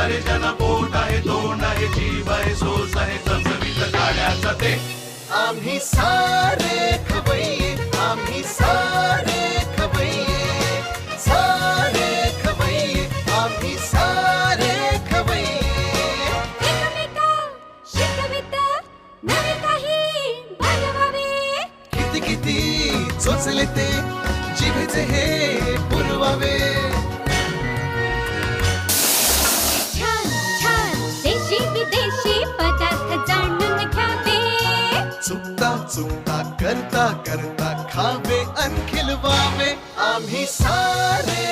सारे जन पोट आहे तोंड आहे जीव आहे सोस आहे चमचमीत गाड्याचा ते आम्ही सारे खवय्ये आम्ही सारे खवय्ये सारे खवय्ये आम्ही सारे खवय्ये एकमेका शिकवित नवे काही बनवावे किती किती चोचले ते जिभेचे हे पुरवावे छान छान देशी विदेशी पदार्थ जाणून घ्यावे चुकता चुकता करता करता खावे अन खिलवावे आम्ही सारे